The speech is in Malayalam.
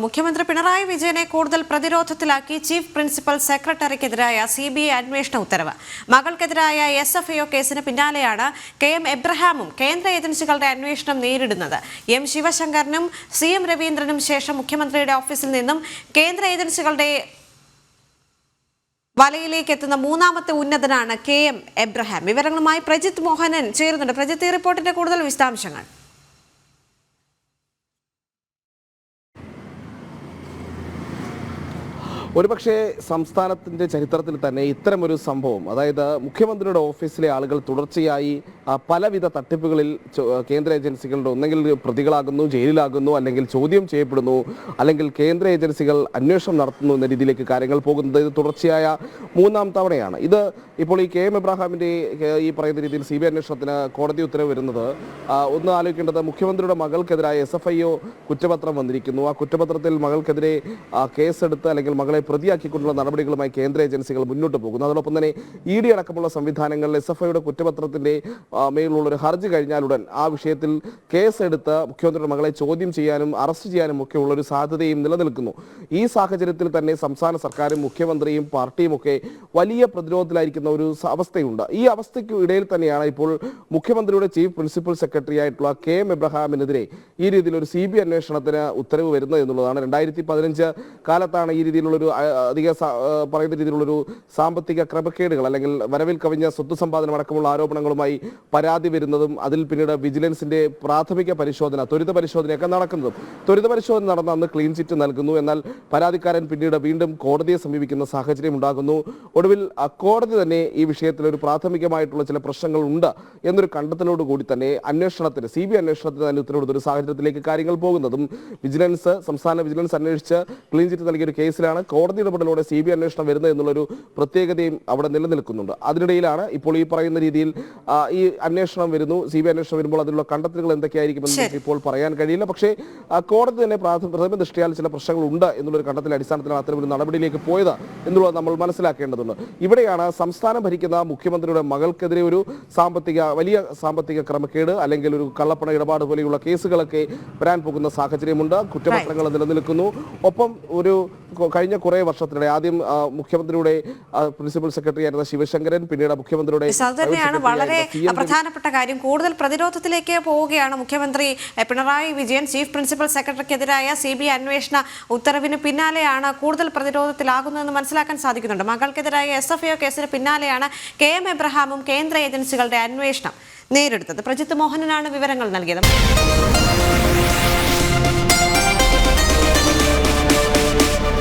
മുഖ്യമന്ത്രി പിണറായി വിജയനെ കൂടുതൽ പ്രതിരോധത്തിലാക്കി ചീഫ് പ്രിൻസിപ്പൽ സെക്രട്ടറിക്കെതിരായ സിബിഐ അന്വേഷണ ഉത്തരവ്. മകൾക്കെതിരായ SFIO കേസിന് പിന്നാലെയാണ് KM എബ്രഹാമും കേന്ദ്ര ഏജൻസികളുടെ അന്വേഷണം നേരിടുന്നത്. M ശിവശങ്കരനും CM രവീന്ദ്രനും ശേഷം മുഖ്യമന്ത്രിയുടെ ഓഫീസിൽ നിന്നും കേന്ദ്ര ഏജൻസികളുടെ വലയിലേക്ക് എത്തുന്ന മൂന്നാമത്തെ ഉന്നതനാണ് KM എബ്രഹാം. വിവരങ്ങളുമായി പ്രജിത്ത് മോഹനൻ ചേരുന്നുണ്ട്. പ്രജിത്ത്, ഈ റിപ്പോർട്ടിന്റെ കൂടുതൽ വിശദാംശങ്ങൾ. ഒരുപക്ഷെ സംസ്ഥാനത്തിൻ്റെ ചരിത്രത്തിൽ തന്നെ ഇത്തരമൊരു സംഭവം, അതായത് മുഖ്യമന്ത്രിയുടെ ഓഫീസിലെ ആളുകൾ തുടർച്ചയായി പലവിധ തട്ടിപ്പുകളിൽ കേന്ദ്ര ഏജൻസികളുടെ ഒന്നെങ്കിൽ പ്രതികളാകുന്നു, ജയിലിലാകുന്നു, അല്ലെങ്കിൽ ചോദ്യം ചെയ്യപ്പെടുന്നു, അല്ലെങ്കിൽ കേന്ദ്ര ഏജൻസികൾ അന്വേഷണം നടത്തുന്നു എന്ന രീതിയിലേക്ക് കാര്യങ്ങൾ പോകുന്നത് ഇത് തുടർച്ചയായ മൂന്നാം തവണയാണ്. ഇത് ഇപ്പോൾ ഈ KM എബ്രഹാമിൻ്റെ ഈ പറയുന്ന രീതിയിൽ CBI അന്വേഷണത്തിന് കോടതി ഉത്തരവ് വരുന്നത്, ഒന്ന് ആലോചിക്കേണ്ടത്, മുഖ്യമന്ത്രിയുടെ മകൾക്കെതിരായ SFIO കുറ്റപത്രം വന്നിരിക്കുന്നു. ആ കുറ്റപത്രത്തിൽ മകൾക്കെതിരെ കേസെടുത്ത് അല്ലെങ്കിൽ മകളെ പ്രതിയാക്കിക്കൊണ്ടുള്ള നടപടികളുമായി കേന്ദ്ര ഏജൻസികൾ മുന്നോട്ട് പോകുന്നു. അതോടൊപ്പം തന്നെ ED അടക്കമുള്ള സംവിധാനങ്ങളിൽ SFIയുടെ കുറ്റപത്രത്തിന്റെ മേലുള്ള ഒരു ഹർജി കഴിഞ്ഞാലുടൻ ആ വിഷയത്തിൽ കേസെടുത്ത് മുഖ്യമന്ത്രിയുടെ മകളെ ചോദ്യം ചെയ്യാനും അറസ്റ്റ് ചെയ്യാനും ഒക്കെ ഉള്ളൊരു സാധ്യതയും നിലനിൽക്കുന്നു. ഈ സാഹചര്യത്തിൽ തന്നെ സംസ്ഥാന സർക്കാരും മുഖ്യമന്ത്രിയും പാർട്ടിയും ഒക്കെ വലിയ പ്രതിരോധത്തിലായിരിക്കുന്ന ഒരു അവസ്ഥയുണ്ട്. ഈ അവസ്ഥയ്ക്ക് ഇടയിൽ തന്നെയാണ് ഇപ്പോൾ മുഖ്യമന്ത്രിയുടെ ചീഫ് പ്രിൻസിപ്പൽ സെക്രട്ടറി ആയിട്ടുള്ള KM എബ്രഹാമിനെതിരെ ഈ രീതിയിൽ ഒരു CBI അന്വേഷണത്തിന് ഉത്തരവ് വരുന്നത് എന്നുള്ളതാണ്. 2015 കാലത്താണ് ഈ രീതിയിലുള്ളൊരു പറയുന്ന രീതിയിലുള്ളൊരു സാമ്പത്തിക ക്രമക്കേടുകൾ അല്ലെങ്കിൽ വരവിൽ കവിഞ്ഞ സ്വത്ത് സമ്പാദനം അടക്കമുള്ള ആരോപണങ്ങളുമായി പരാതി വരുന്നതും അതിൽ പിന്നീട് വിജിലൻസിന്റെ പ്രാഥമിക പരിശോധന, ത്വരിത പരിശോധനയൊക്കെ നടക്കുന്നതും. ത്വരിത പരിശോധന നടന്ന അന്ന് ക്ലീൻ ചിറ്റ് നൽകുന്നു. എന്നാൽ പരാതിക്കാരൻ പിന്നീട് വീണ്ടും കോടതിയെ സമീപിക്കുന്ന സാഹചര്യം ഉണ്ടാകുന്നു. ഒടുവിൽ കോടതി തന്നെ ഈ വിഷയത്തിൽ ഒരു പ്രാഥമികമായിട്ടുള്ള ചില പ്രശ്നങ്ങൾ ഉണ്ട് എന്നൊരു കണ്ടെത്തലോട് കൂടി തന്നെ അന്വേഷണത്തിന് CBI അന്വേഷണത്തിന് തന്നെ ഉത്തരവെടുത്ത ഒരു സാഹചര്യത്തിലേക്ക് കാര്യങ്ങൾ പോകുന്നതും സംസ്ഥാന വിജിലൻസ് അന്വേഷിച്ച് ക്ലീൻ ചിറ്റ് നൽകിയ ഒരു കേസിലാണ് കോടതി ഇടപെടലോടെ CBI അന്വേഷണം വരുന്നത് എന്നുള്ളൊരു പ്രത്യേകതയും അവിടെ നിലനിൽക്കുന്നുണ്ട്. അതിനിടയിലാണ് ഇപ്പോൾ ഈ പറയുന്ന രീതിയിൽ ഈ അന്വേഷണം വരുന്നു. CBI അന്വേഷണം വരുമ്പോൾ അതിലുള്ള കണ്ടെത്തലുകൾ എന്തൊക്കെയായിരിക്കുമെന്ന് ഇപ്പോൾ പറയാൻ കഴിയില്ല. പക്ഷേ കോടതി തന്നെ പ്രഥമ ദൃഷ്ടിയാൽ ചില പ്രശ്നങ്ങളുണ്ട് എന്നുള്ളൊരു കണ്ടെത്തൽ അടിസ്ഥാനത്തിലാണ് അത്തരമൊരു നടപടിയിലേക്ക് പോയത് എന്നുള്ളത് നമ്മൾ മനസ്സിലാക്കേണ്ടതുണ്ട്. ഇവിടെയാണ് സംസ്ഥാനം ഭരിക്കുന്ന മുഖ്യമന്ത്രിയുടെ മകൾക്കെതിരെ ഒരു വലിയ സാമ്പത്തിക ക്രമക്കേട് അല്ലെങ്കിൽ ഒരു കള്ളപ്പണ ഇടപാട് പോലെയുള്ള കേസുകളൊക്കെ വരാൻ പോകുന്ന സാഹചര്യമുണ്ട്. കുറ്റപത്രങ്ങൾ നിലനിൽക്കുന്നു. ഒപ്പം കഴിഞ്ഞ കുറേ വർഷത്തിനിടെ ആദ്യം മുഖ്യമന്ത്രിയുടെ പ്രിൻസിപ്പൽ സെക്രട്ടറി ആയിരുന്ന ശിവശങ്കരൻ, പിന്നീട് മുഖ്യമന്ത്രിയുടെ വളരെ പ്രധാനപ്പെട്ട കാര്യം, കൂടുതൽ പ്രതിരോധത്തിലേക്ക് പോവുകയാണ് മുഖ്യമന്ത്രി പിണറായി വിജയൻ. ചീഫ് പ്രിൻസിപ്പൽ സെക്രട്ടറിക്കെതിരായ CBI അന്വേഷണ ഉത്തരവിന് പിന്നാലെയാണ് കൂടുതൽ പ്രതിരോധത്തിലാകുന്നതെന്ന് മനസ്സിലാക്കാൻ സാധിക്കുന്നുണ്ട്. മകൾക്കെതിരായ SFIO കേസിന് പിന്നാലെയാണ് KM എബ്രഹാമും കേന്ദ്ര ഏജൻസികളുടെ അന്വേഷണം നേരിടുന്നത്. പ്രജിത്ത് മോഹനനാണ് വിവരങ്ങൾ നൽകിയത്.